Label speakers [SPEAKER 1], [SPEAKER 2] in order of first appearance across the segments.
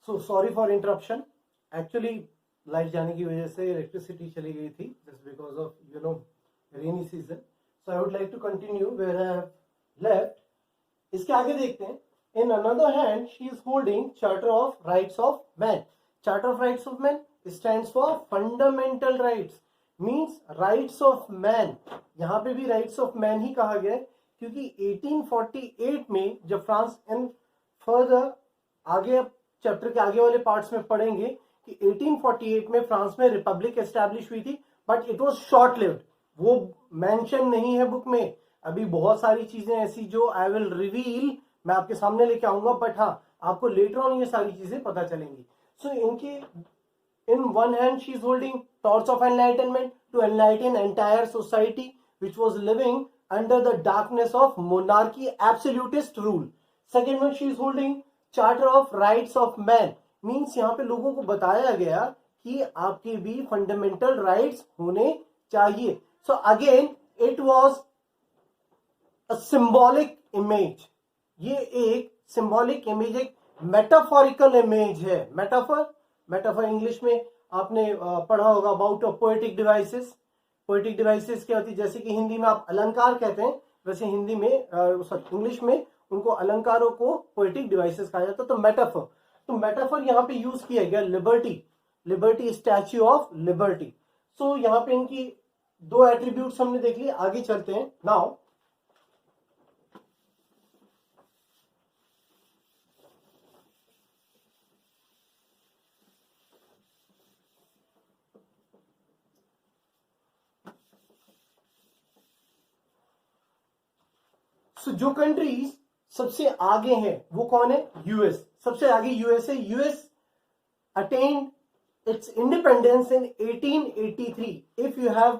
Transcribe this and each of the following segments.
[SPEAKER 1] So sorry for interruption, actually light जाने की वजह से इलेक्ट्रिसिटी चली गई थी just because of rainy season. So I would like to continue where I have left. इसके आगे देखते हैं. In another hand she is holding charter of rights of man. Charter of rights of man stands for fundamental rights, means rights of man. यहां पे भी rights of man ही कहा गया है क्योंकि 1848 में जब फ्रांस, एंड फर्दर आगे चैप्टर के आगे वाले पार्ट्स में पढ़ेंगे कि 1848 में फ्रांस में रिपब्लिक एस्टैब्लिश हुई थी, but it was short lived. वो मेंशन नहीं है बुक में. अभी बहुत सारी चीजें ऐसी जो आई विल रिवील, मैं आपके सामने लेके आऊंगा, बट हाँ आपको लेटर ऑन ये सारी चीजें पता चलेंगी. सो इनके in one hand she is holding torch of enlightenment to enlighten entire society which was living under the darkness of monarchy absolutist rule. Second one she is holding charter of rights of man, means यहाँ पे लोगों को बताया गया कि आपके भी fundamental rights होने चाहिए. So again it was a symbolic image. ये एक सिंबॉलिक इमेज, एक मेटाफोरिकल इमेज है. मेटाफर इंग्लिश में आपने पढ़ा होगा about poetic devices. Poetic devices क्या होती है, जैसे कि हिंदी में आप अलंकार कहते हैं, वैसे हिंदी में इंग्लिश में उनको अलंकारों को पोएटिक डिवाइसेस कहा जाता है. तो मेटाफर यहाँ पे यूज किया गया. Liberty, statue of liberty. So यहाँ पे इनकी दो एट्रीब्यूट्स हमने देख लिए. आगे चलते हैं नाउ. जो कंट्रीज सबसे आगे हैं वो कौन है? यूएस. सबसे आगे यूएस है. US attend it's independence in 1883. If you have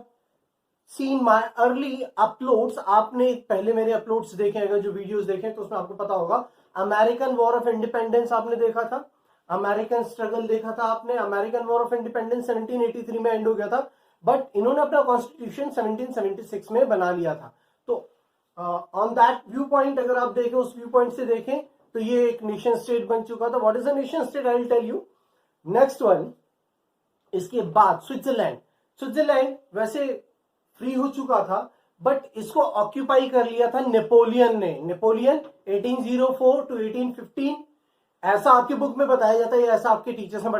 [SPEAKER 1] seen my early uploads, आपने पहले मेरे अपलोड्स देखे, अगर जो वीडियोस देखे तो उसमें आपको पता होगा. अमेरिकन वॉर ऑफ इंडिपेंडेंस आपने देखा था, अमेरिकन स्ट्रगल देखा था आपने. अमेरिकन वॉर ऑफ इंडिपेंडेंस 1783 में एंड हो गया था, बट इन्होंने अपना कॉन्स्टिट्यूशन 1776 में बना लिया था. तो ऑन दैट व्यू पॉइंट अगर आप देखें, उस व्यू पॉइंट से देखें तो ये एक नेशन स्टेट बन चुका था. What is a nation state? I will tell you. Next one, इसके बाद स्विट्जरलैंड वैसे फ्री हो चुका था, बट इसको ऑक्यूपाई कर लिया था नेपोलियन ने. नेपोलियन 1804 टू 1815, ऐसा आपकी बुक में बताया जाता है, ऐसा आपके टीचर्स ने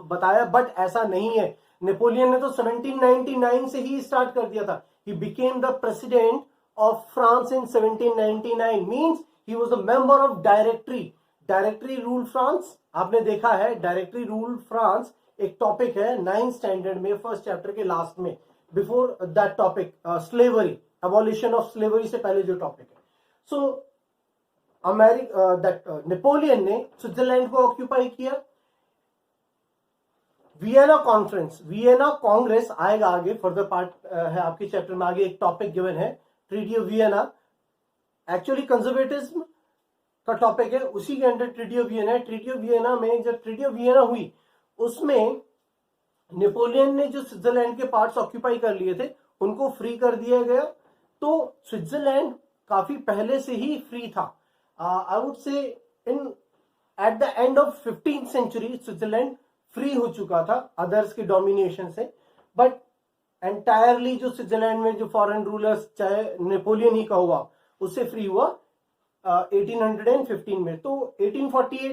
[SPEAKER 1] बताया, बट ऐसा नहीं है. नेपोलियन ने तो 1799 से ही स्टार्ट कर दिया था. He became the president of France in 1799, means he was a member of directory rule France. आपने देखा है डायरेक्टरी रूल फ्रांस एक टॉपिक है 9th स्टैंडर्ड में, फर्स्ट चैप्टर के लास्ट में. Before that topic slavery, abolition of slavery से पहले जो टॉपिक है. सो नेपोलियन ने स्विट्जरलैंड को ऑक्यूपाई किया. वियना कॉन्फ्रेंस, वियना कांग्रेस आएगा आगे, फर्दर पार्ट है आपके चैप्टर में. आगे एक टॉपिक गिवन है treaty of Vienna. Actually conservatism का टॉपिक है, उसी के अंडर ट्रीटी ऑफ वियना है. ट्रीटी ऑफ वियना में जब ट्रीटी ऑफ वियना हुई, उसमें नेपोलियन ने जो स्विट्जरलैंड के पार्ट्स ऑक्यूपाई कर लिए थे उनको फ्री कर दिया गया. तो स्विट्जरलैंड काफी पहले से ही फ्री था. I would say in at the end of 15th century Switzerland free हो चुका था अदर्स के डोमिनेशन से. बट एंटायरली जो स्विट्जरलैंड में जो फॉरेन रूलर्स, चाहे नेपोलियन ही का हुआ, उससे फ्री हुआ 1815 में. तो 1848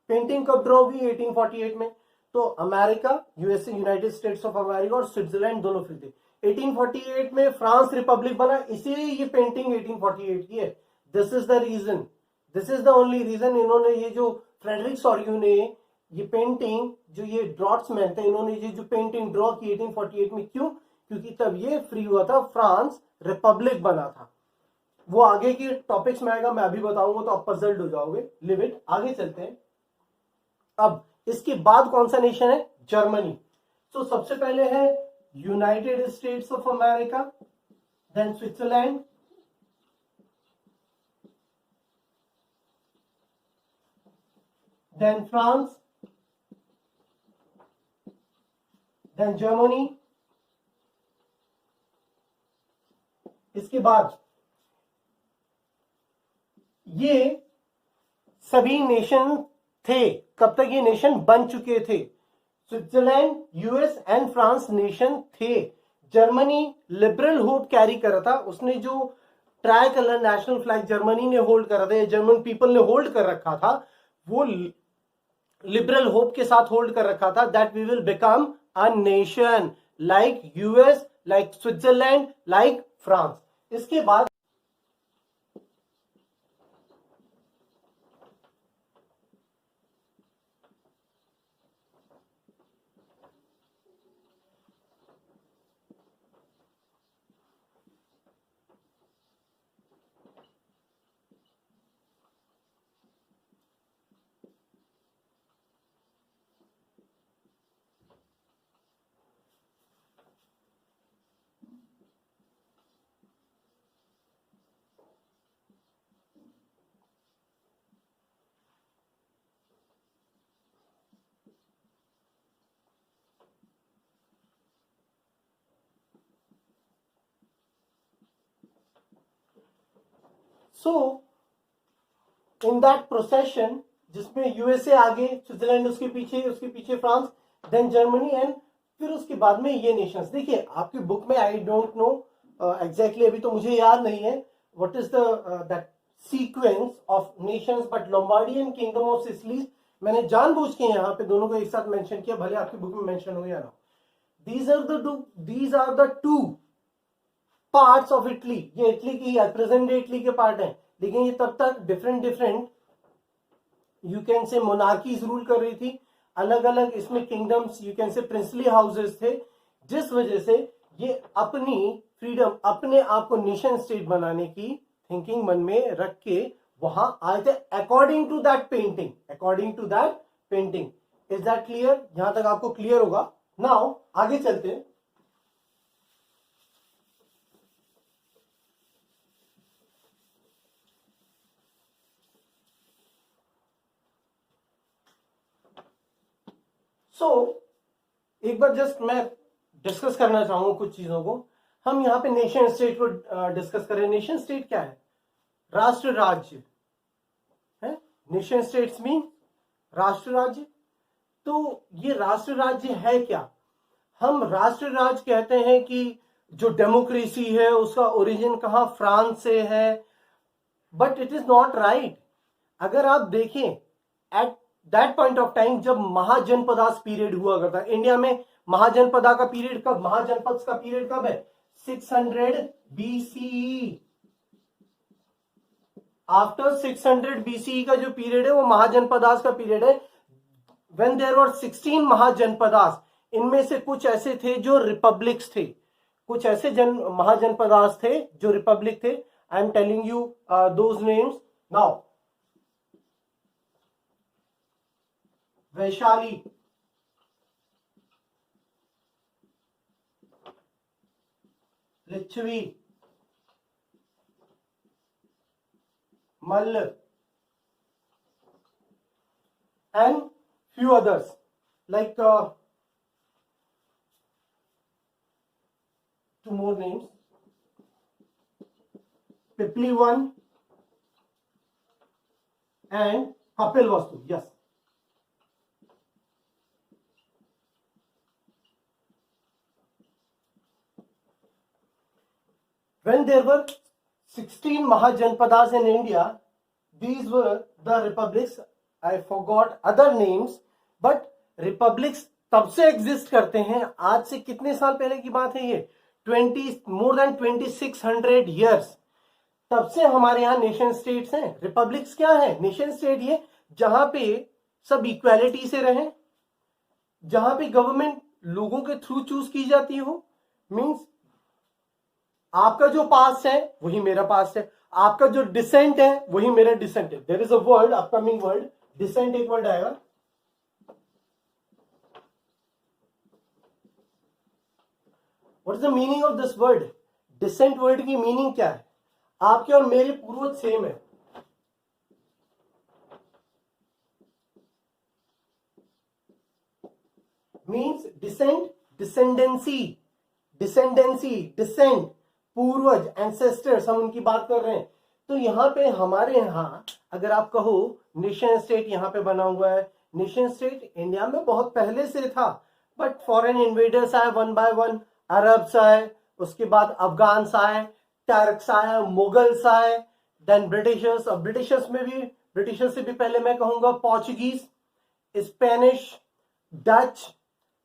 [SPEAKER 1] पेंटिंग कब ड्रॉ हुई? 1848 में. तो America, USA, United States of America और स्विट्जरलैंड दोनों फ्री थे. 1848 में फ्रांस रिपब्लिक बना, इसीलिए ये पेंटिंग 1848 की है. This is the reason, this is the only reason. इन्होंने ये जो फ्रेडरिक सॉर्यू ने ये पेंटिंग, जो ये ड्रॉट्समैन थे, इन्होंने ये जो पेंटिंग ड्रॉ की 1848 में, क्यों? क्योंकि तब ये फ्री हुआ था, फ्रांस रिपब्लिक बना था. वो आगे के टॉपिक्स में आएगा, मैं अभी बताऊंगा तो आप पजल्ड हो जाओगे. Live it. आगे चलते हैं. अब इसके बाद कौन सा नेशन है? जर्मनी. तो सबसे पहले है United States of America, then Switzerland, then France, then Germany. इसके बाद ये सभी नेशन थे कब तक ये नेशन बन चुके थे। Switzerland, US and France nation थे। जर्मनी लिबरल होप कैरी कर रहा था, उसने जो try colour national flag Germany ने होल्ड कर रहा था, जर्मन पीपल ने होल्ड कर रखा था, वो लिबरल होप के साथ होल्ड कर रखा था that we will become a nation like US, like Switzerland, like France. इसके बाद सो इन दैट प्रोसेशन जिसमें यूएसए आगे, स्विट्जरलैंड उसके पीछे फ्रांस, देन जर्मनी, एंड फिर उसके बाद में ये नेशंस। देखिए आपकी बुक में आई डोंट नो एग्जैक्टली, अभी तो मुझे याद नहीं है what is the that sequence of nations, but Lombardian kingdom of Sicily मैंने जानबूझ के यहाँ पे दोनों को एक साथ मेंशन किया, भले आपकी बुक में मेंशन हो या ना। These are the two parts of Italy. ये इटली की प्रेजेंट डे इटली के पार्ट हैं, लेकिन ये तब तक different you can say monarchies rule कर रही थी, अलग अलग इसमें kingdoms, you can say princely houses थे, जिस वजह से ये अपनी फ्रीडम, अपने आप को नेशन स्टेट बनाने की थिंकिंग मन में रख के वहां आए थे according to that painting. Is that clear? यहां तक आपको क्लियर होगा। नाउ आगे चलते हैं। एक बार जस्ट मैं डिस्कस करना चाहूंगा कुछ चीजों को। हम यहाँ पे नेशन स्टेट को डिस्कस करें। नेशन स्टेट क्या है? राष्ट्र राज्य है। नेशन स्टेट्स मीन राष्ट्र राज्य। तो ये राष्ट्र राज्य है क्या? हम राष्ट्र राज्य कहते हैं कि जो डेमोक्रेसी है उसका ओरिजिन कहां, फ्रांस से है, but it is not right. अगर आप देखें at that point of time जब महाजनपदास पीरियड हुआ करता है इंडिया में, महाजनपदा का पीरियड कब, महाजनपद का पीरियड कब है? 600 BCE। आफ्टर 600 BCE का जो पीरियड है वो महाजनपदास का पीरियड है। व्हेन देयर वर 16 महाजनपदास, इनमें से कुछ ऐसे थे जो रिपब्लिक्स थे, कुछ ऐसे महाजनपदास थे जो रिपब्लिक थे। I am telling you those names now. Vaishali, Lichchhavi, Malla, and few others like two more names, Pipli one and Kapilvastu. Yes. When there were 16 Mahajanpadas in India, these were the republics. I forgot other names, but republics तब से exist करते हैं। आज से कितने साल पहले की बात है ये? more than 2600 years। तब से हमारे यहाँ नेशन स्टेट्स हैं। रिपब्लिक्स क्या है? नेशन स्टेट ये जहां पे सब इक्वालिटी से रहें, जहां पे गवर्नमेंट लोगों के थ्रू चूज की जाती हो। मींस आपका जो पास्ट है वही मेरा पास्ट है, आपका जो डिसेंट है वही मेरा डिसेंट है। There is a word, upcoming word, descent एक वर्ड आएगा। What is the meaning of this word? Descent word की मीनिंग क्या है? आपके और मेरे पूर्वज सेम है। मीन्स डिसेंट, डिसेंडेंसी, डिसेंट, पूर्वज, एंसेस्टर्स, हम उनकी बात कर रहे हैं। तो यहां पे हमारे यहां अगर आप कहो नेशन स्टेट यहां पे बना हुआ है, नेशन स्टेट इंडिया में बहुत पहले से था, बट फॉरेन इन्वेडर्स आए वन बाय वन, अरब्स आए, उसके बाद अफगान्स आए, टर्क्स आए, मुगल्स आए, देन ब्रिटिशर्स। अब ब्रिटिशर्स से भी पहले मैं कहूंगा Portuguese, Spanish, Dutch,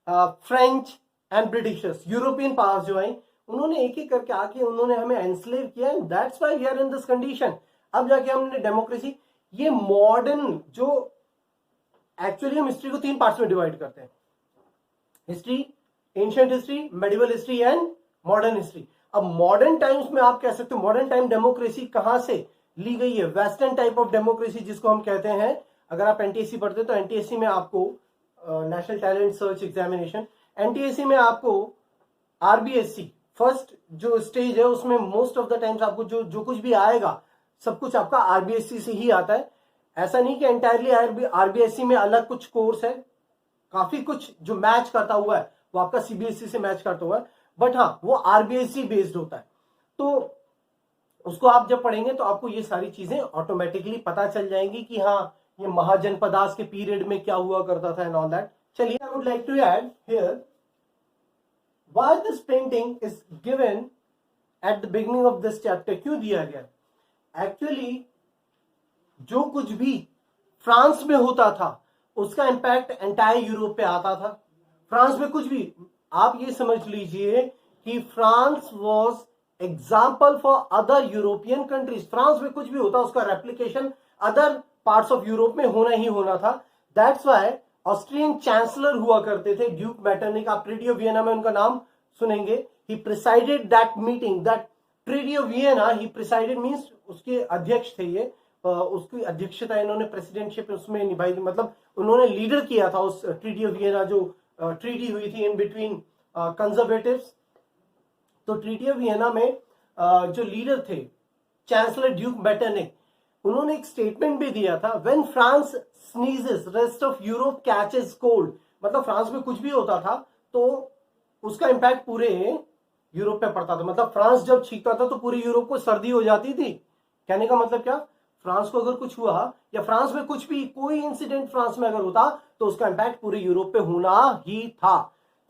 [SPEAKER 1] French and Britishers, European powers जो आई, उन्होंने एक एक करके आके उन्होंने हमें एनस्लेव किया, and that's why we are in this condition. अब जाके हमने डेमोक्रेसी, ये मॉडर्न जो एक्चुअली हम हिस्ट्री को 3 पार्ट्स में डिवाइड करते हैं, history, ancient history, medieval history and modern history. अब मॉडर्न टाइम्स में आप कह सकते हो मॉडर्न टाइम डेमोक्रेसी कहां से ली गई है, वेस्टर्न टाइप ऑफ डेमोक्रेसी जिसको हम कहते हैं। अगर आप एनटीएससी पढ़ते तो एनटीएससी में आपको national talent search examination, NTSC में आपको आरबीएससी फर्स्ट जो स्टेज है उसमें मोस्ट ऑफ द टाइम्स आपको जो कुछ भी आएगा सब कुछ आपका आरबीएससी से ही आता है। ऐसा नहीं कि एंटायरली आरबीएससी में अलग कुछ कोर्स है, काफी कुछ जो मैच करता हुआ है वो आपका सीबीएसई से मैच करता हुआ है, बट हाँ वो आरबीएससी बेस्ड होता है। तो उसको आप जब पढ़ेंगे तो आपको ये सारी चीजें ऑटोमेटिकली पता चल जाएंगी कि हाँ ये महाजनपदास के पीरियड में क्या हुआ करता था एंड ऑल दैट। चलिए, I would like to add here why this painting is given at the beginning of this chapter, क्यों दिया गया? एक्चुअली जो कुछ भी फ्रांस में होता था उसका इंपैक्ट एंटायर यूरोप पे आता था। फ्रांस में कुछ भी, आप ये समझ लीजिए कि France was example for other European countries. France में कुछ भी होता उसका replication other parts of Europe में होना ही होना था। दैट्स वाई ऑस्ट्रियन चांसलर हुआ करते थे ड्यूक मैटरनिक, आप ट्रीटी ऑफ वियना में उनका नाम सुनेंगे। He presided that meeting, that treaty of Vienna, he presided means उसके अध्यक्ष थे ये, उसकी अध्यक्षता इन्होंने प्रेसिडेंटशिप उसमें निभाई थी, मतलब उन्होंने लीडर किया था उस ट्रीटी ऑफ वियना जो ट्रीटी हुई थी इन बिटवीन कंजर्वेटिव्स। तो ट्रीटी ऑफ वियना में जो लीडर थे चांसलर ड्यूक मैटरनिक, उन्होंने एक स्टेटमेंट भी दिया था, when France sneezes rest of Europe catches cold. मतलब फ्रांस में कुछ भी होता था तो उसका इंपैक्ट पूरे यूरोप पे पड़ता था। मतलब फ्रांस जब छींकता था तो पूरे यूरोप को सर्दी हो जाती थी। कहने का मतलब क्या, फ्रांस को अगर कुछ हुआ या फ्रांस में कुछ भी कोई इंसिडेंट फ्रांस में अगर होता तो उसका इंपैक्ट पूरे यूरोप पे होना ही था।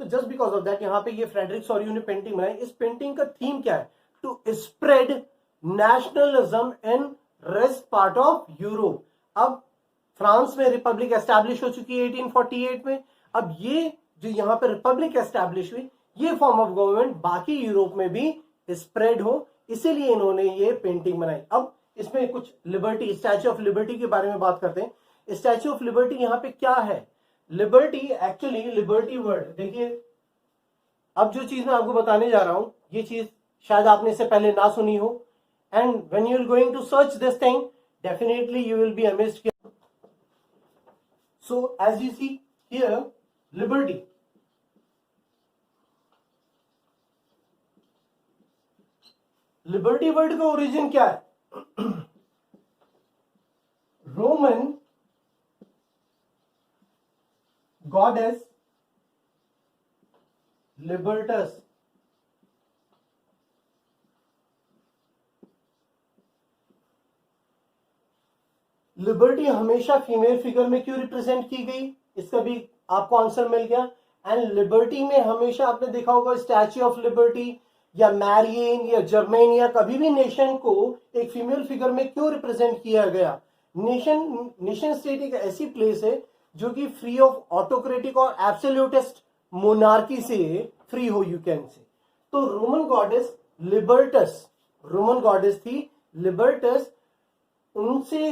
[SPEAKER 1] तो जस्ट बिकॉज ऑफ दैट यहाँ पे ये फ्रेडरिक सॉरियो ने पेंटिंग बनाई। इस पेंटिंग का थीम क्या है, to spread nationalism in rest part of Europe. अब फ्रांस में रिपब्लिक एस्टैब्लिश हो चुकी है 1848 में। अब ये जो यहाँ पे रिपब्लिक एस्टैब्लिश हुई, ये फॉर्म ऑफ गवर्नमेंट बाकी यूरोप में भी स्प्रेड हो, इसीलिए इन्होंने ये पेंटिंग बनाई। अब इसमें कुछ लिबर्टी, स्टैच्यू ऑफ लिबर्टी के बारे में बात करते हैं। स्टैच्यू ऑफ लिबर्टी यहाँ पे क्या है, लिबर्टी एक्चुअली लिबर्टी वर्ड, देखिए अब जो चीज मैं आपको बताने जा रहा हूं ये चीज शायद आपने इससे पहले ना सुनी हो, and when you are going to search this thing definitely you will be amazed. So as you see here liberty, liberty word का ओरिजिन क्या है, रोमन गॉडेस लिबर्टस। लिबर्टी हमेशा फीमेल फिगर में क्यों रिप्रेजेंट की गई, इसका भी आपको आंसर मिल गया। एंड लिबर्टी में हमेशा आपने देखा होगा स्टैच्यू ऑफ लिबर्टी या मैरियन या जर्मन या कभी भी नेशन को एक फीमेल फिगर में क्यों रिप्रेजेंट किया गया। नेशन स्टेट एक ऐसी प्लेस है जो कि फ्री ऑफ ऑटोक्रेटिक और एब्सोल्यूटिस्ट मोनार्की से फ्री हो, यू कैन से। तो रोमन गॉडेस लिबर्टस, रोमन गॉडेस थी लिबर्टस, उनसे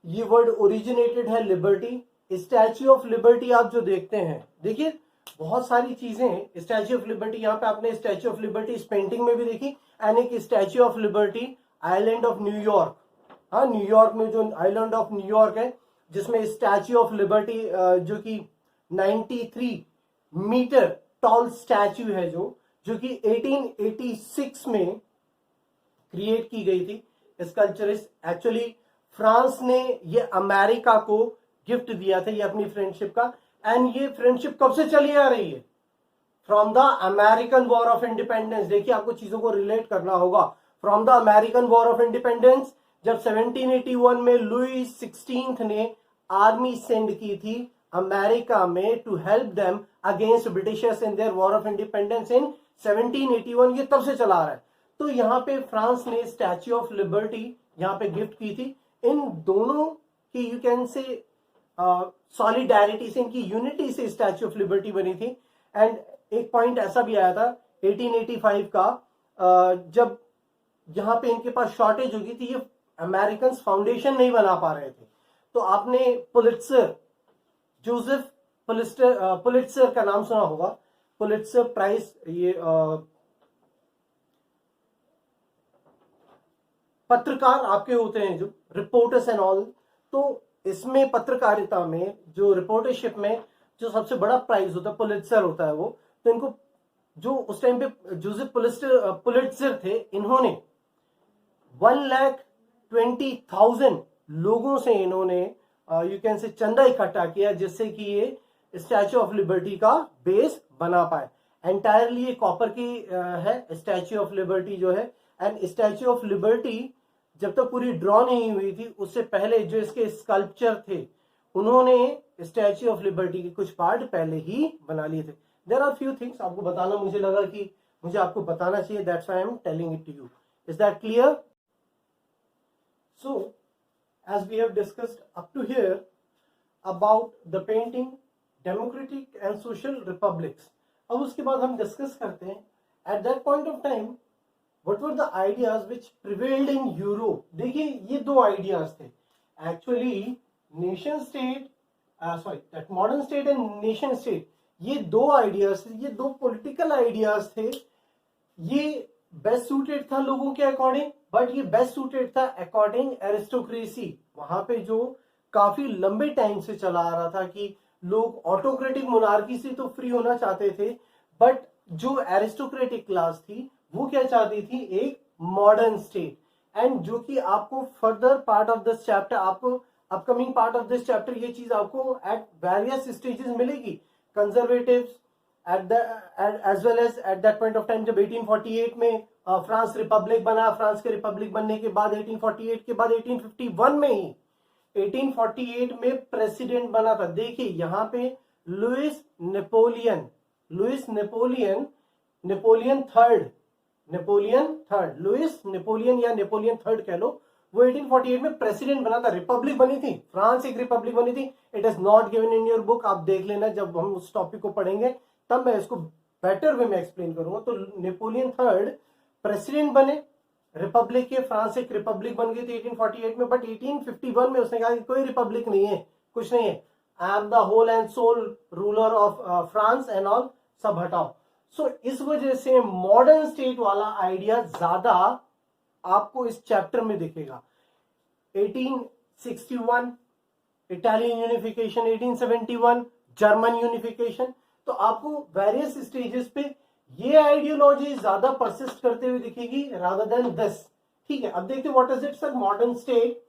[SPEAKER 1] ये वर्ड ओरिजिनेटेड है लिबर्टी। स्टैच्यू ऑफ लिबर्टी आप जो देखते हैं, देखिए बहुत सारी चीजें, स्टैच्यू ऑफ लिबर्टी यहाँ पे आपने स्टैच्यू ऑफ लिबर्टी इस पेंटिंग में भी देखी, एंड एक statue of liberty island of New York, हाँ न्यूयॉर्क में जो आइलैंड ऑफ न्यूयॉर्क है जिसमें स्टैच्यू ऑफ लिबर्टी जो कि 93 मीटर टॉल स्टैच्यू है जो कि 1886 में क्रिएट की गई थी। स्कल्पचर एक्चुअली फ्रांस ने ये अमेरिका को गिफ्ट दिया था, ये अपनी फ्रेंडशिप का। एंड ये फ्रेंडशिप कब से चली आ रही है, from the American war of independence. देखिए आपको चीजों को रिलेट करना होगा। From the American war of independence, जब 1781 में लुई 16 ने आर्मी सेंड की थी अमेरिका में to help them against Britishers in their war of independence in 1781। ये तब से चला रहा है। तो यहाँ पे फ्रांस ने स्टैच्यू ऑफ लिबर्टी यहाँ पे गिफ्ट की थी। इन दोनों की यू कैन से सॉलिडैरिटी से, इनकी यूनिटी से स्टैच्यू ऑफ लिबर्टी बनी थी। एंड एक पॉइंट ऐसा भी आया था 1885 का, जब यहाँ पे इनके पास शॉर्टेज होगी थी, ये अमेरिकन फाउंडेशन नहीं बना पा रहे थे, तो आपने पुलिट्जर, जोसेफ पुलिट्जर का नाम सुना होगा, पुलिट्जर प्राइज, ये पत्रकार आपके होते हैं जो रिपोर्टर्स एंड ऑल, तो इसमें पत्रकारिता में जो रिपोर्टरशिप में जो सबसे बड़ा प्राइज होता है पुलिट्जर होता है वो। तो इनको जो उस टाइम पे जोसेफ पुलिट्जर थे, इन्होंने 1,20,000 लोगों से इन्होंने यू कैन से चंदा इकट्ठा किया, जिससे कि ये स्टैच्यू ऑफ लिबर्टी का बेस बना पाए। एंटायरली ये कॉपर की है स्टैच्यू ऑफ लिबर्टी जो है। एंड स्टैच्यू ऑफ लिबर्टी जब तक पूरी ड्रॉ नहीं हुई थी, उससे पहले जो इसके स्कल्पचर थे, उन्होंने स्टैच्यू ऑफ लिबर्टी के कुछ पार्ट पहले ही बना लिए थे। देयर आर फ्यू थिंग्स आपको बताना, मुझे लगा कि मुझे आपको बताना चाहिए, that's why I am telling it to you. Is that clear? So as we have discussed up to here about the painting democratic and social republics, अब उसके बाद हम डिस्कस करते हैं at that point of time what were the ideas which prevailed in Europe। देखिए ये दो ideas थे actually, nation state that modern state and nation state, ये दो आइडियाज थे, ये दो पॉलिटिकल आइडियाज थे। ये बेस्ट सूटेड था लोगों के अकॉर्डिंग, बट ये बेस्ट सूटेड था अकॉर्डिंग एरिस्टोक्रेसी। वहां पे जो काफी लंबे टाइम से चला आ रहा था कि लोग ऑटोक्रेटिक मोनार्की से तो फ्री होना चाहते थे, बट जो एरिस्टोक्रेटिक क्लास थी वो क्या चाहती थी, एक मॉडर्न स्टेट। एंड जो कि आपको further part of this chapter, आपको upcoming part of this chapter, ये चीज आपको एट वेरियस स्टेजेस मिलेगी। Conservatives as well as at that point of time जब 1848 में फ्रांस रिपब्लिक बना, फ्रांस के रिपब्लिक बनने के बाद 1848 के बाद 1851 में ही 1848 में प्रेसिडेंट बना था। देखिए यहाँ पे लुइस नेपोलियन या नेपोलियन थर्ड कह लो, वो 1848 में प्रेसिडेंट बना था। रिपब्लिक बनी थी, फ्रांस एक रिपब्लिक बनी थी। It is not given in your book, आप देख लेना जब हम उस टॉपिक को पढ़ेंगे, तब मैं इसको बेटर वे में एक्सप्लेन करूंगा। तो नेपोलियन थर्ड प्रेसिडेंट बने रिपब्लिक के, फ्रांस एक रिपब्लिक बन गई थी 1848 में, बट 1851 में उसने कहा कि कोई रिपब्लिक नहीं है, कुछ नहीं है, I am the whole and sole ruler of France and all, सब हटाओ। सो इस वजह से मॉडर्न स्टेट वाला आइडिया ज्यादा आपको इस चैप्टर में दिखेगा। 1861 इटालियन यूनिफिकेशन, 1871 जर्मन यूनिफिकेशन, तो आपको वेरियस स्टेजेस पे ये आइडियोलॉजी ज्यादा परसिस्ट करते हुए दिखेगी रादर देन दिस। ठीक है, अब देखते हैं what is it sir. Modern state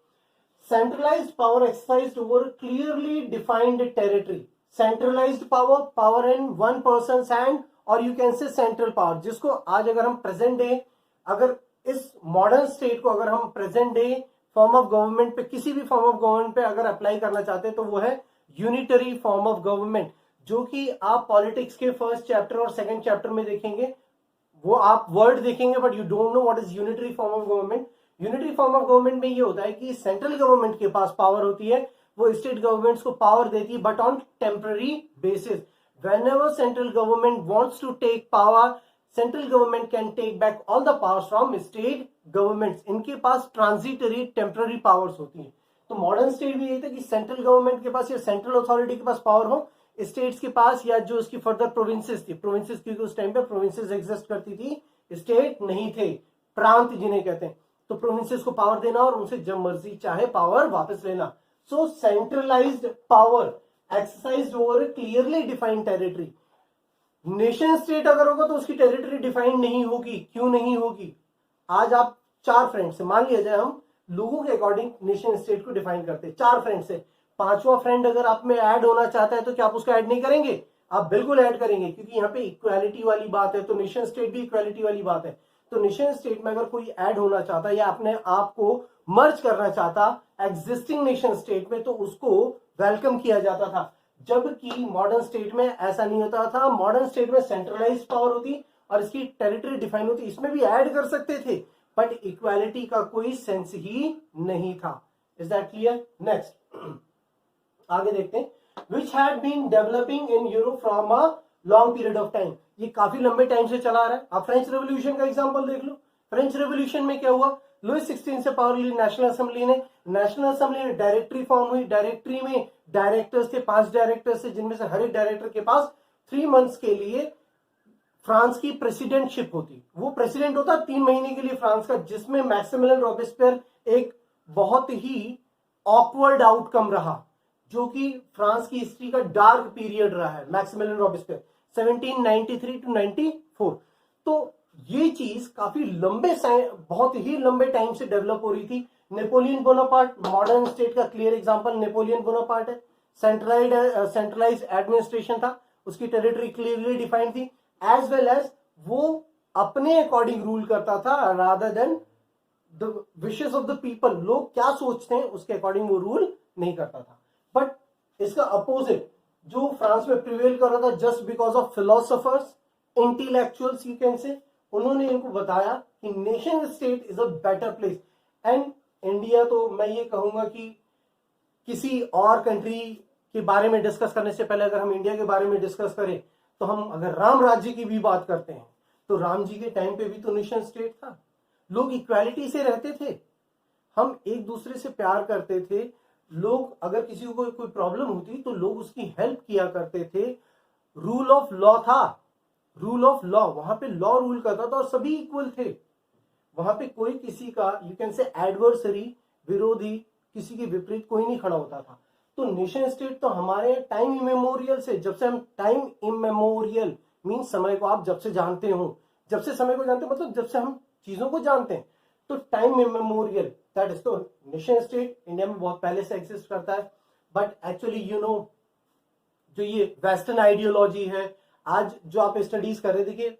[SPEAKER 1] centralised power exercised over clearly defined territory. Centralised power, power in one person's hand, और you can say central power, जिसको आज अगर हम प्रेजेंट डे, अगर इस मॉडर्न स्टेट को अगर हम present day form of government पे, किसी भी फॉर्म ऑफ गवर्नमेंट पे अगर अप्लाई करना चाहते हैं, तो वो है यूनिटरी फॉर्म ऑफ गवर्नमेंट, जो कि आप पॉलिटिक्स के फर्स्ट चैप्टर और सेकंड चैप्टर में देखेंगे। वो आप वर्ड देखेंगे but you don't know what is unitary form of government. Unitary form of government में ये होता है कि सेंट्रल गवर्नमेंट के पास पावर होती है, वो स्टेट गवर्नमेंट्स को पावर देती है, but on temporary basis. Whenever central government wants to take power, central government can take back all the powers from state governments. इनके पास ट्रांजिटरी टेम्पररी पावर्स होती है। तो मॉडर्न स्टेट भी यही था कि सेंट्रल गवर्नमेंट के पास या सेंट्रल अथॉरिटी के पास पावर हो, स्टेट्स के पास या जो उसकी फर्दर प्रोविंसेस थी, प्रोविंसेस क्योंकि उस टाइम पे प्रोविंसेस एग्जिस्ट करती थी, स्टेट नहीं थे, प्रांत जिन्हें कहते हैं, तो प्रोविंसेस को पावर देना और उनसे जब मर्जी चाहे पावर वापस लेना। So centralised power exercised over clearly defined territory. Nation state अगर होगा तो उसकी टेरिटरी डिफाइंड नहीं होगी। क्यों नहीं होगी? आज आप 4 फ्रेंड से, मान लिया जाए हम लोगों के अकॉर्डिंग नेशन स्टेट को डिफाइन करते हैं, 4 फ्रेंड से, 5वां फ्रेंड अगर आप में ऐड होना चाहता है तो क्या आप उसको ऐड नहीं करेंगे? आप बिल्कुल ऐड करेंगे, क्योंकि यहाँ पे इक्वालिटी वाली बात है। तो नेशन स्टेट भी इक्वालिटी वाली बात है। तो नेशन स्टेट में अगर कोई ऐड होना चाहता है या अपने आप को मर्ज करना चाहता एग्जिस्टिंग नेशन स्टेट में तो उसको वेलकम किया जाता था, जबकि मॉडर्न स्टेट में ऐसा नहीं होता था। मॉडर्न स्टेट में सेंट्रलाइज पावर होती और इसकी टेरिटरी डिफाइन होती, इसमें भी ऐड कर सकते थे बट इक्वालिटी का कोई सेंस ही नहीं था। Is that clear? नेक्स्ट आगे देखते हैं, which had been developing in Europe from a long period of time. ये काफी लंबे टाइम से चला आ रहा है। आप फ्रेंच रेवोल्यूशन का एग्जांपल देख लो। फ्रेंच रेवोल्यूशन में क्या हुआ, लुइस 16 से पावर ली नेशनल असेंबली ने। नेशनल असेंबली में डायरेक्टरी फॉर्म हुई। डायरेक्टरी में डायरेक्टर्स थे, 5 डायरेक्टर्स थे, जिनमें से हर एक डायरेक्टर के पास 3 मंथ्स के लिए फ्रांस की प्रेसिडेंटशिप होती। वो प्रेसिडेंट होता 3 महीने के लिए फ्रांस का, जिसमें मैक्सिमिलियन रॉबेस्पियर एक बहुत ही ऑकवर्ड आउटकम रहा, जो कि फ्रांस की हिस्ट्री का डार्क पीरियड रहा है। Maximilien Robespierre 1793 to 94। तो ये चीज काफी बहुत ही लंबे टाइम से डेवलप हो रही थी। नेपोलियन बोनापार्ट मॉडर्न स्टेट का क्लियर एग्जांपल नेपोलियन बोनापार्ट है। सेंट्रलाइज्ड एडमिनिस्ट्रेशन था, उसकी टेरिटरी क्लियरली डिफाइंड थी, एज वेल एज वो अपने अकॉर्डिंग रूल करता था rather than the wishes of the people. लोग क्या सोचते हैं उसके अकॉर्डिंग वो रूल नहीं करता था। बट इसका अपोजिट जो फ्रांस में प्रिवेल कर रहा था, just because of philosophers, intellectuals you can say, उन्होंने इनको बताया कि nation state is a better place. And India, तो मैं ये कहूंगा कि किसी और कंट्री के बारे में डिस्कस करने से पहले अगर हम इंडिया के बारे में डिस्कस करें तो हम अगर राम राज्य की भी बात करते हैं तो राम जी के टाइम पे भी तो नेशन स्टेट था। लोग इक्वालिटी से रहते थे, हम एक दूसरे से प्यार करते थे। लोग अगर किसी को कोई प्रॉब्लम होती तो लोग उसकी हेल्प किया करते थे। रूल ऑफ लॉ था, रूल ऑफ लॉ, वहां पे लॉ रूल करता था और सभी इक्वल थे। वहां पे कोई किसी का यू कैन से एडवर्सरी, विरोधी, किसी के विपरीत कोई नहीं खड़ा होता था। तो नेशन स्टेट तो हमारे टाइम इमेमोरियल से, जब से हम टाइम इमेमोरियल मीन समय को आप जब से जानते हो, जब से समय को जानते हो मतलब जब से हम चीजों को जानते हैं, तो टाइम इमेमोरियल दैट इज तो नेशन स्टेट इंडिया में बहुत पहले से एग्जिस्ट करता है। बट एक्चुअली यू नो जो ये वेस्टर्न आइडियोलॉजी है, आज जो आप स्टडीज कर रहे, देखिए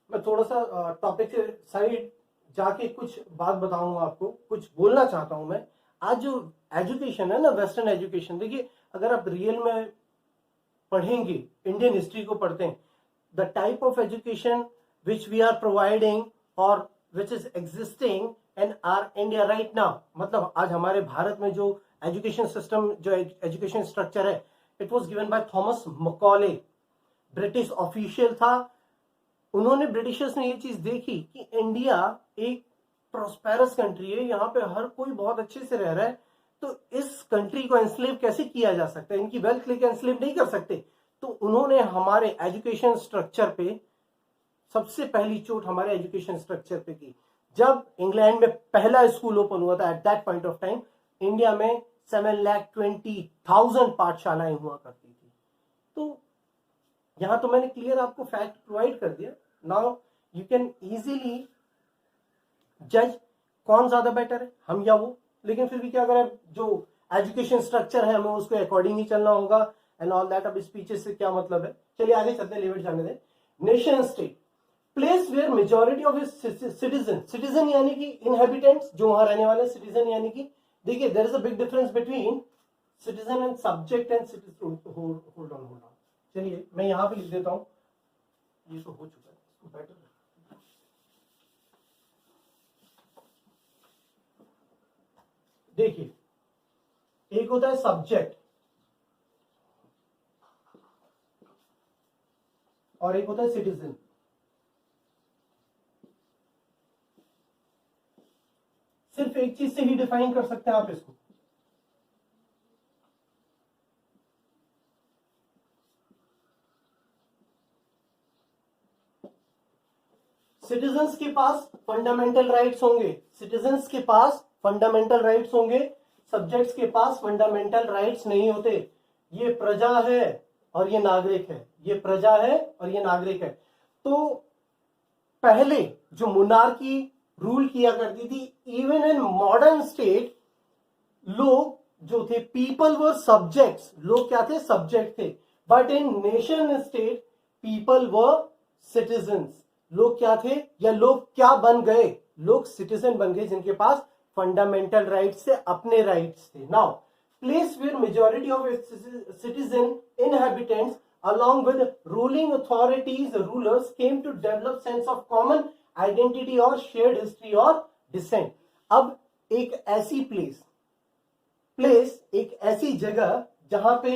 [SPEAKER 1] मैं थोड़ा सा टॉपिक से साइड जाके कुछ बात बताऊंगा आपको, कुछ बोलना चाहता हूं मैं। आज जो एजुकेशन है ना, वेस्टर्न एजुकेशन, देखिए अगर आप रियल में पढ़ेंगे, इंडियन हिस्ट्री को पढ़ते हैं, the type of education which we are providing और which is existing in our India right now, मतलब आज हमारे भारत में जो एजुकेशन सिस्टम, जो एजुकेशन स्ट्रक्चर है, it was given by Thomas Macaulay, British official था। उन्होंने, ब्रिटिशर्स ने ये चीज देखी कि इंडिया एक प्रोस्पेरस कंट्री है, यहाँ पे हर कोई बहुत अच्छे से रह रहा है, तो इस कंट्री को एनस्लेव कैसे किया जा सकता है, इनकी वेल्थ लेके एनस्लेव नहीं कर सकते। तो उन्होंने हमारे एजुकेशन स्ट्रक्चर पे सबसे पहली चोट हमारे एजुकेशन स्ट्रक्चर पे की। जब इंग्लैंड में पहला स्कूल ओपन हुआ था at that point of time, India में 7,20,000 पाठशालाएं हुआ करती थी। तो यहां तो मैंने क्लियर आपको फैक्ट प्रोवाइड कर दिया। नाउ यू कैन इजीली जज कौन ज्यादा बेटर है, हम या वो। लेकिन फिर भी क्या करें, जो एजुकेशन स्ट्रक्चर है हमें उसको अकॉर्डिंग ही चलना होगा एंड ऑल दैट। अब स्पीचेस से क्या मतलब है, चलिए आगे चलते हैं, लिमिट जाने दें। Nation state place where majority of citizen, citizen यानी कि इनहेबिटेंट्स, जो वहां रहने वाले, सिटीजन यानी कि, देखिए there is a big difference between citizen and subject and citizen. Hold on, चलिए मैं यहां पे लिख देता हूं, ये तो हो चुका है, बेटर। देखिए एक होता है सब्जेक्ट और एक होता है सिटीजन। सिर्फ एक चीज से ही डिफाइन कर सकते हैं आप इसको, सिटीजन्स के पास फंडामेंटल राइट्स होंगे, सिटीजन्स के पास फंडामेंटल राइट्स होंगे, सब्जेक्ट्स के पास फंडामेंटल राइट्स नहीं होते। ये प्रजा है और ये नागरिक है, ये प्रजा है और ये नागरिक है। तो पहले जो मोनार्की रूल किया करती थी, इवन इन मॉडर्न स्टेट, लोग जो थे, पीपल वर सब्जेक्ट्स, लोग क्या थे, सब्जेक्ट थे। But in nation state people were citizens, लोग क्या थे या लोग क्या बन गए, लोग सिटीजन बन गए जिनके पास फंडामेंटल राइट्स से अपने राइट्स थे. Now place where majority of its citizen inhabitants along with ruling authorities rulers came to develop sense of common identity or shared history or descent. अब एक ऐसी प्लेस एक ऐसी जगह जहां पे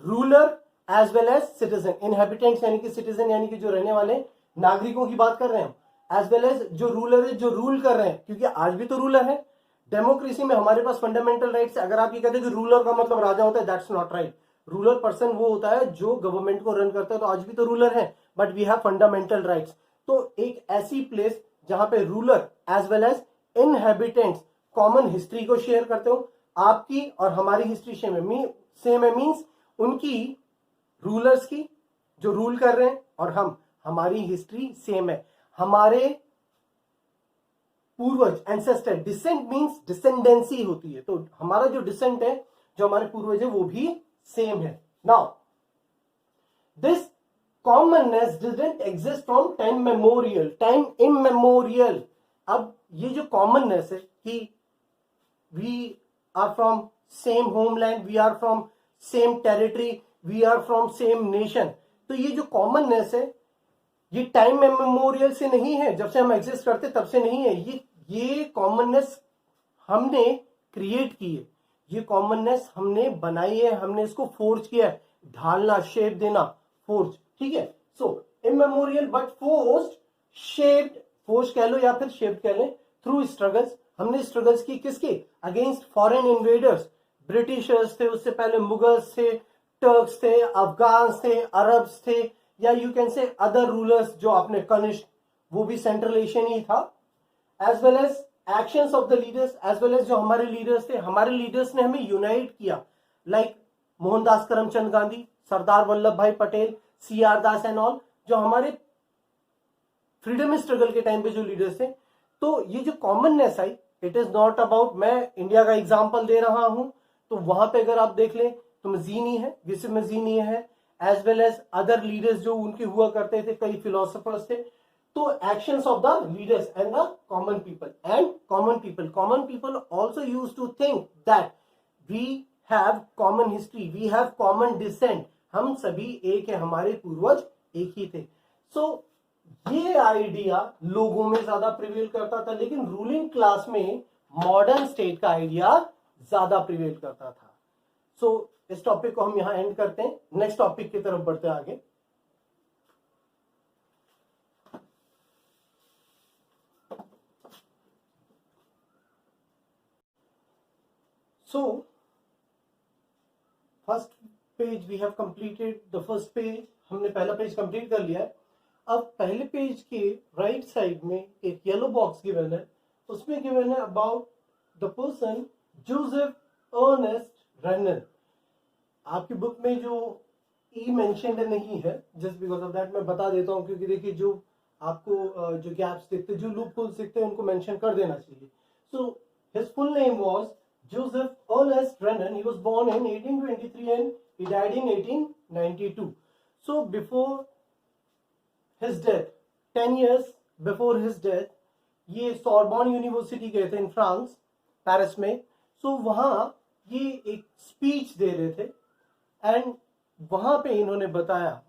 [SPEAKER 1] ruler as well as citizen, inhabitants यानी कि सिटीजन यानी कि जो रहने वाले नागरिकों की बात कर रहे हैं, एज वेल एज जो रूलर है जो रूल कर रहे हैं, क्योंकि आज भी तो रूलर है. डेमोक्रेसी में हमारे पास फंडामेंटल राइट्स है. अगर आप ये कहते हैं कि रूलर का मतलब राजा होता है, that's not right. Ruler person वो होता है जो गवर्नमेंट को रन करता है. तो आज भी तो रूलर है, but we have fundamental rights. तो एक ऐसी प्लेस जहां पे ruler as well as inhabitants common history को शेयर करते हो. आपकी और हमारी हिस्ट्री सेम है, मीन्स उनकी रूलर्स की जो रूल कर रहे हैं और हमारी हिस्ट्री सेम है. हमारे पूर्वज एंसेस्टर, डिसेंट मींस डिसेंडेंसी होती है, तो हमारा जो डिसेंट है, जो हमारे पूर्वज है, वो भी सेम है. Now this commonness didn't exist from time immemorial. अब ये जो कॉमननेस है कि we are from same homeland, we are from same territory, we are from same nation, तो ये जो कॉमननेस है ये टाइम मेमोरियल से नहीं है, जब से हम एग्जिस्ट करते तब से नहीं है. ये कॉमननेस हमने क्रिएट की है, ये कॉमननेस हमने बनाई है, हमने इसको फोर्ज किया है. ढालना, शेप देना, फोर्ज, ठीक है. सो इमेमोरियल बट फोर्ज कह लो या फिर शेप कह लें, थ्रू स्ट्रगल्स. हमने स्ट्रगल्स की किसके अगेंस्ट? Foreign invaders. ब्रिटिशर्स थे, उससे पहले मुगल्स थे, टर्क्स थे, अफगान्स थे, अरब्स थे, या you can say other rulers जो आपने कनिष्क, वो भी सेंट्रल एशियन ही था. As well as actions of the leaders, as well as जो हमारे लीडर्स थे, हमारे लीडर्स ने हमें यूनाइट किया, लाइक मोहनदास करमचंद गांधी, सरदार वल्लभ भाई Patel, CR Das and all, जो हमारे फ्रीडम स्ट्रगल के टाइम पे जो लीडर्स थे. तो ये जो commonness I, it is not about, मैं इंडिया का एग्जाम्पल दे रहा हूं, तो वहां पे अगर आप देख लें तो मजीनी है, विसिम मजीनी है, as well as other leaders जो उनके हुआ करते थे, कई फिलोसफर्स थे. तो actions of the leaders and the common people also use to think that we have common history, we have common descent, हम सभी एक है, हमारे पूर्वज एक ही थे. सो ये आइडिया लोगों में ज्यादा प्रिवेल करता था, लेकिन रूलिंग क्लास में मॉडर्न स्टेट का आइडिया ज्यादा प्रिवेल करता था. सो इस टॉपिक को हम यहां एंड करते हैं, नेक्स्ट टॉपिक की तरफ बढ़ते हैं आगे. So first page we have completed the first page. हमने पहला पेज कंप्लीट कर लिया है. अब पहले पेज के राइट साइड में एक येलो बॉक्स गिवन है, उसमें गिवन है about the person Joseph Ernest Renan. आपकी बुक में जो ई मेंशन्ड नहीं है, जस्ट बिकॉज ऑफ दैट मैं बता देता हूं, क्योंकि देखिए जो आपको जो गैप्स दिखते, जो लूपहोल्स दिखते हैं, उनको मेंशन कर देना चाहिए. So his full name was Joseph Ernest Renan. He was born in 1823 and he died in 1892. So before his death, 10 years before his death, ये सॉर्बोन यूनिवर्सिटी गए थे इन फ्रांस, पेरिस में. सो वहां ये एक स्पीच दे रहे थे एंड वहां पे इन्होंने बताया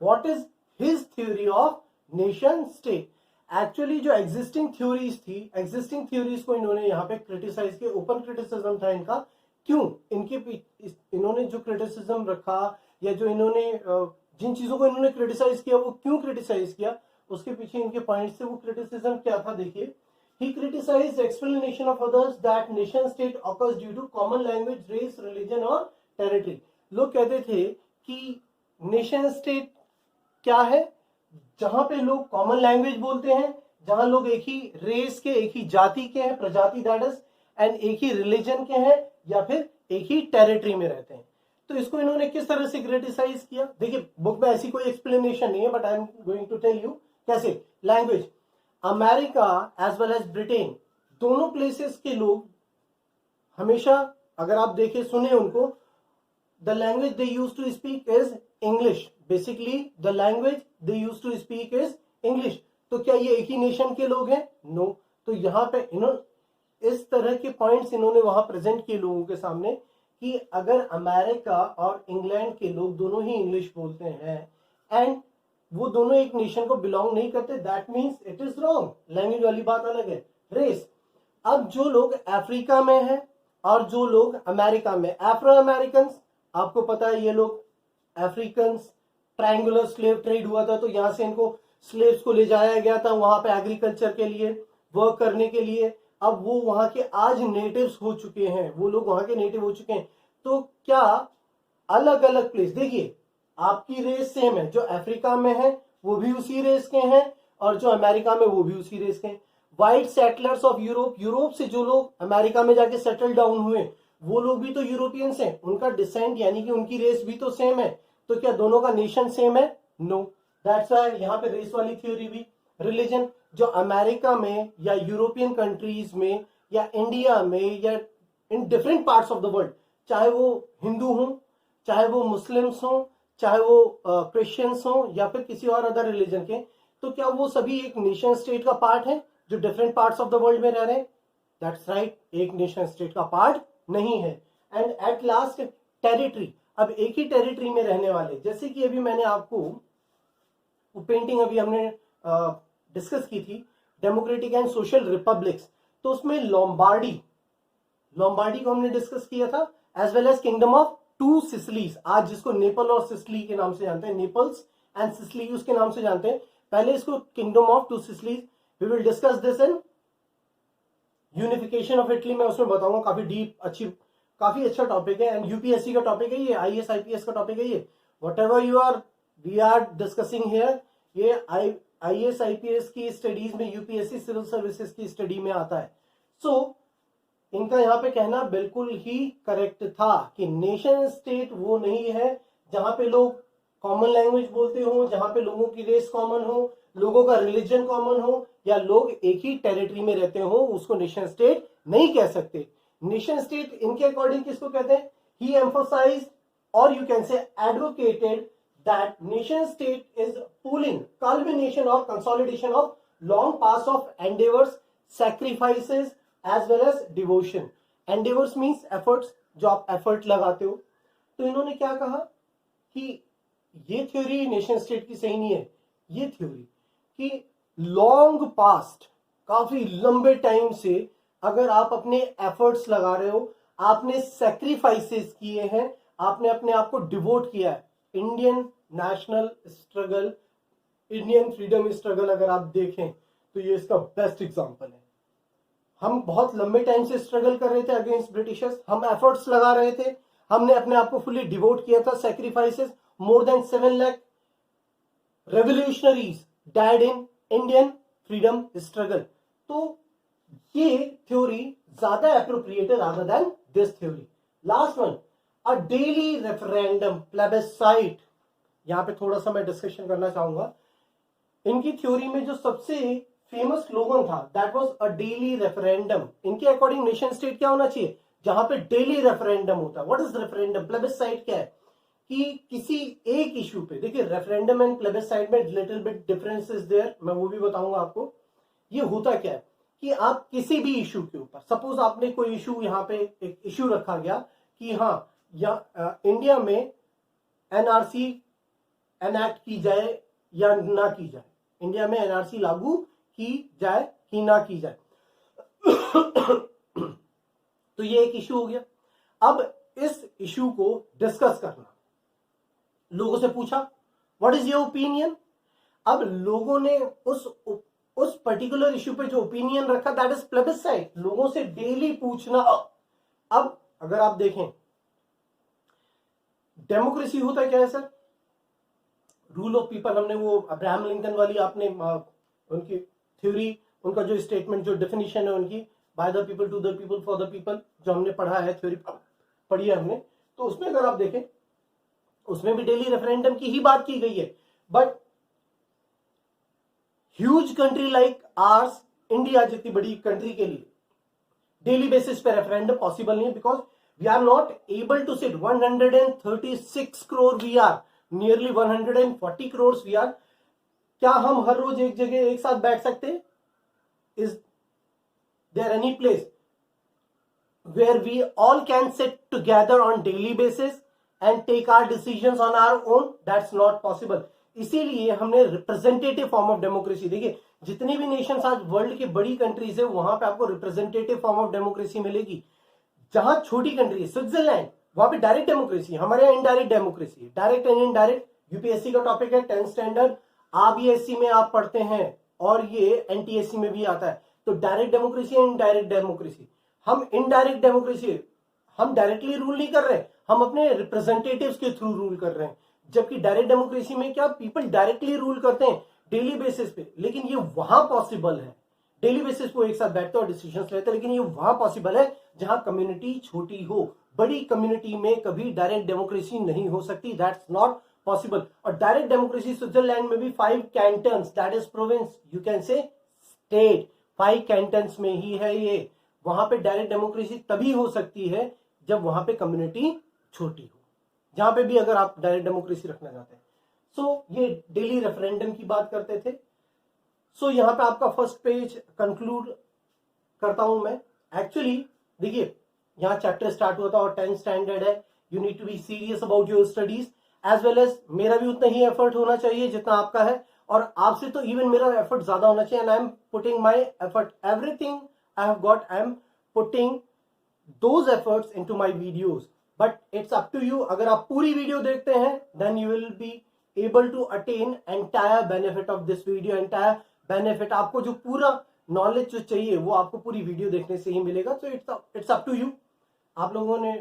[SPEAKER 1] what is his theory of nation state. Actually जो एग्जिस्टिंग थ्योरीज थी, एग्जिस्टिंग थ्योरीज को इन्होंने यहाँ पे क्रिटिसाइज किया. ओपन क्रिटिसिज्म था इनका. क्यों? इन्होंने जो क्रिटिसिज्म रखा, या जो इन्होंने जिन चीजों को इन्होंने क्रिटिसाइज किया, वो क्यों क्रिटिसाइज किया, उसके पीछे इनके पॉइंट्स थे. वो क्रिटिसिज्म क्या था, देखिए. He criticised explanation of others that nation state occurs due to common language, race, religion और टेरिटरी. लोग कहते थे कि नेशन स्टेट क्या है, जहां पे लोग कॉमन लैंग्वेज बोलते हैं, जहां लोग एक ही रेस के, एक ही जाति के हैं, प्रजाति दैट इज, एंड एक ही रिलीजन के हैं, या फिर एक ही टेरिटरी में रहते हैं. तो इसको इन्होंने किस तरह से क्रिटिसाइज किया? देखिए बुक में ऐसी कोई एक्सप्लेनेशन नहीं है, but I am going to tell you कैसे. Language, America as well as Britain, दोनों प्लेसेस के लोग हमेशा, अगर आप देखें, सुने उनको, the language they use to speak is English. Basically the language they use to speak is English. तो क्या ये एक ही नेशन के लोग हैं? नो. तो यहाँ पे इस तरह के पॉइंट्स इन्होंने वहां प्रेजेंट किए लोगों के सामने कि अगर अमेरिका और इंग्लैंड के लोग दोनों ही इंग्लिश बोलते हैं एंड वो दोनों एक नेशन को बिलोंग नहीं करते, that means it is wrong. Language वाली बात अलग है। रेस, अब जो लोग अफ्रीका में हैं और जो लोग अमेरिका में, अफ्रो अमेरिकन, आपको पता है ये लोग अफ्रीकन, ट्रायंगुलर स्लेव ट्रेड हुआ था तो यहां से इनको स्लेव्स को ले जाया गया था वहां पे एग्रीकल्चर के लिए, वर्क करने के लिए। अब वो वहां के आज नेटिव्स हो चुके हैं, वो लोग वहां के नेटिव हो चुके हैं। तो क्या अलग अलग प्लेस, देखिए आपकी रेस सेम है, जो अफ्रीका में है वो भी उसी रेस के हैं और जो अमेरिका में वो भी उसी रेस के हैं। White settlers of Europe, Europe से जो लोग अमेरिका में जाके सेटल डाउन हुए वो लोग भी तो यूरोपियंस हैं, उनका डिसेंट यानी कि उनकी रेस भी तो सेम है। तो क्या दोनों का नेशन सेम है? नो। दैट्स व्हाई यहाँ पे रेस वाली थ्योरी भी। रिलीजन, जो अमेरिका में या यूरोपियन कंट्रीज में या इंडिया में या in different parts of the world, चाहे वो हिंदू हो, चाहे वो मुस्लिम्स हो, चाहे वो क्रिश्चियंस हो या फिर किसी और अदर रिलीजन के, तो क्या वो सभी एक नेशन स्टेट का पार्ट है जो different parts of the world में रह रहे हैं? दैट्स राइट, एक नेशन स्टेट का पार्ट नहीं है। एंड एट लास्ट टेरिटरी, अब एक ही टेरिटरी में रहने वाले, जैसे कि अभी मैंने आपको वो पेंटिंग अभी हमने डिस्कस की थी डेमोक्रेटिक एंड सोशल रिपब्लिक्स, तो उसमें लोम्बार्डी को हमने डिस्कस किया था, as well as kingdom of two Sicilies, आज जिसको नेपल और सिसिली के नाम से जानते हैं, नेपल्स एंड सिसिली उसके नाम से जानते हैं, पहले इसको kingdom of two Sicilies. We will discuss this in unification of Italy, मैं उसमें बताऊंगा, काफी डीप काफी अच्छा टॉपिक है एंड यूपीएससी का टॉपिक है ये, आईएएस आईपीएस का टॉपिक है ये। Whatever we are discussing here, ये आईएएस आईपीएस की स्टडीज में, यूपीएससी सिविल सर्विसेज की स्टडी में आता है। सो इनका यहाँ पे कहना बिल्कुल ही करेक्ट था कि नेशन स्टेट वो नहीं है जहां पे लोग कॉमन लैंग्वेज बोलते हो, जहां पे लोगों की रेस कॉमन हो, लोगों का रिलीजन कॉमन हो, या लोग एक ही टेरिटरी में रहते हो, उसको नेशन स्टेट नहीं कह सकते। नेशन स्टेट इनके अकॉर्डिंग किसको कहते हैं? ही एम्फोसाइज्ड और यू कैन से advocated that nation state is pooling, culmination or consolidation of long past of endeavors, sacrifices as well as devotion. Endeavors means efforts, जो आप effort लगाते हो। तो इन्होंने क्या कहा कि ये थ्योरी नेशन स्टेट की सही नहीं है, ये थ्योरी कि लॉन्ग पास्ट, काफी लंबे टाइम से अगर आप अपने एफर्ट्स लगा रहे हो, आपने सैक्रिफाइसेस किए हैं, आपने अपने आप को डिवोट किया है। Indian national struggle, Indian freedom struggle अगर आप देखें तो ये इसका बेस्ट एग्जांपल है। हम बहुत लंबे टाइम से स्ट्रगल कर रहे थे अगेंस्ट ब्रिटिशर्स, हम एफर्ट्स लगा रहे थे, हमने अपने आप को फुली डिवोट किया था, sacrifices, more than 7 lakh revolutionaries died in Indian freedom struggle. तो ये थ्योरी ज्यादा एप्रोप्रिएट है rather than this theory. Last one, a daily referendum plebiscite, यहां पे थोड़ा सा मैं डिस्कशन करना चाहूंगा। इनकी थ्योरी में जो सबसे फेमस स्लोगन था that was a daily referendum. इनके अकॉर्डिंग नेशन स्टेट क्या होना चाहिए? जहां पे डेली रेफरेंडम होता है। What is referendum? प्लेबिसाइट क्या है कि किसी एक इश्यू पे, देखिए रेफरेंडम एंड प्लेबिसाइट में little bit difference is there, मैं वो भी बताऊंगा आपको। ये होता क्या है कि आप किसी भी इश्यू के ऊपर, सपोज आपने कोई इश्यू, यहाँ पे एक इश्यू रखा गया कि हाँ या इंडिया में एनआरसी एनैक्ट की जाए या ना की जाए, इंडिया में एनआरसी लागू की जाए कि ना की जाए। तो ये एक इश्यू हो गया। अब इस इश्यू को डिस्कस करना, लोगों से पूछा व्हाट इज योर ओपिनियन। अब लोगों ने उस पर्टिकुलर इश्यू पे जो ओपिनियन रखा दैट इज प्लेबिसाइट, लोगों से डेली पूछना। अब अगर आप देखें डेमोक्रेसी होता क्या है सर? रूल ऑफ पीपल, हमने वो अब्राहम लिंकन वाली आपने उनकी थ्योरी, उनका जो स्टेटमेंट, जो डेफिनेशन है उनकी, by the people, to the people, for the people, जो हमने पढ़ा है, थ्योरी पढ़ी है हमने, तो उसमें अगर आप देखें उसमें भी डेली रेफरेंडम की ही बात की गई है। But huge country like ours, India जितनी बड़ी कंट्री के लिए डेली बेसिस पे रेफरेंडम पॉसिबल नहीं है, because we are not able to sit 136 crore, we are nearly 140 crore we are. क्या हम हर रोज एक जगह एक साथ बैठ सकते हैं? Is there any place? where we all can sit together on daily basis and take our decisions on our own, that's not possible. इसीलिए हमने रिप्रेजेंटेटिव फॉर्म ऑफ डेमोक्रेसी, देखिए जितनी भी नेशंस आज वर्ल्ड की बड़ी कंट्रीज है वहां पे आपको रिप्रेजेंटेटिव फॉर्म ऑफ डेमोक्रेसी मिलेगी. जहां छोटी कंट्री है स्विट्जरलैंड, वहां पे डायरेक्ट डेमोक्रेसी, हमारे यहाँ indirect democracy, direct and indirect. UPSC का टॉपिक है 10th स्टैंडर्ड, आरबीएससी में आप पढ़ते हैं और ये एनटीएससी में भी आता है. तो direct democracy and indirect democracy. हम इनडायरेक्ट डेमोक्रेसी, हम डायरेक्टली रूल नहीं कर रहे, हम अपने रिप्रेजेंटेटिव्स के थ्रू रूल कर रहे हैं. जबकि डायरेक्ट डेमोक्रेसी में क्या पीपल डायरेक्टली रूल करते हैं डेली बेसिस पे, लेकिन ये वहां पॉसिबल है. डेली बेसिस पे एक साथ बैठते और डिसीजंस लेते हैं, लेकिन ये वहां पॉसिबल है जहां कम्युनिटी छोटी हो. बड़ी कम्युनिटी में कभी डायरेक्ट डेमोक्रेसी नहीं हो सकती, दैट्स नॉट पॉसिबल. और डायरेक्ट डेमोक्रेसी स्विट्जरलैंड में भी 5 cantons, that is province, you can से स्टेट, 5 कैंटन्स में ही है ये. वहां पे डायरेक्ट डेमोक्रेसी तभी हो सकती है जब वहां पे कम्युनिटी छोटी हो. जहां पे भी अगर आप डायरेक्ट डेमोक्रेसी रखना चाहते हैं. सो ये डेली रेफरेंडम की बात करते थे. सो यहाँ पे आपका फर्स्ट पेज कंक्लूड करता हूं मैं. एक्चुअली देखिए यहाँ चैप्टर स्टार्ट हुआ था और 10th स्टैंडर्ड है. You need to be serious about your studies as well as मेरा भी उतना ही एफर्ट होना चाहिए जितना आपका है, और आपसे तो इवन मेरा एफर्ट ज्यादा होना चाहिए. And I am putting my effort, everything I have got, I am putting those efforts into my videos. But it's up to you. अगर आप पूरी वीडियो देखते हैं then you will be able to attain entire benefit of this video. Entire benefit, आपको जो पूरा knowledge जो चाहिए वो आपको पूरी वीडियो देखने से ही मिलेगा. तो इट्स अप टू यू. आप लोगों ने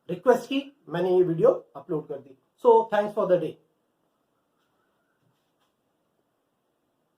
[SPEAKER 1] रिक्वेस्ट की, मैंने ये वीडियो अपलोड कर दी. So thanks for the day.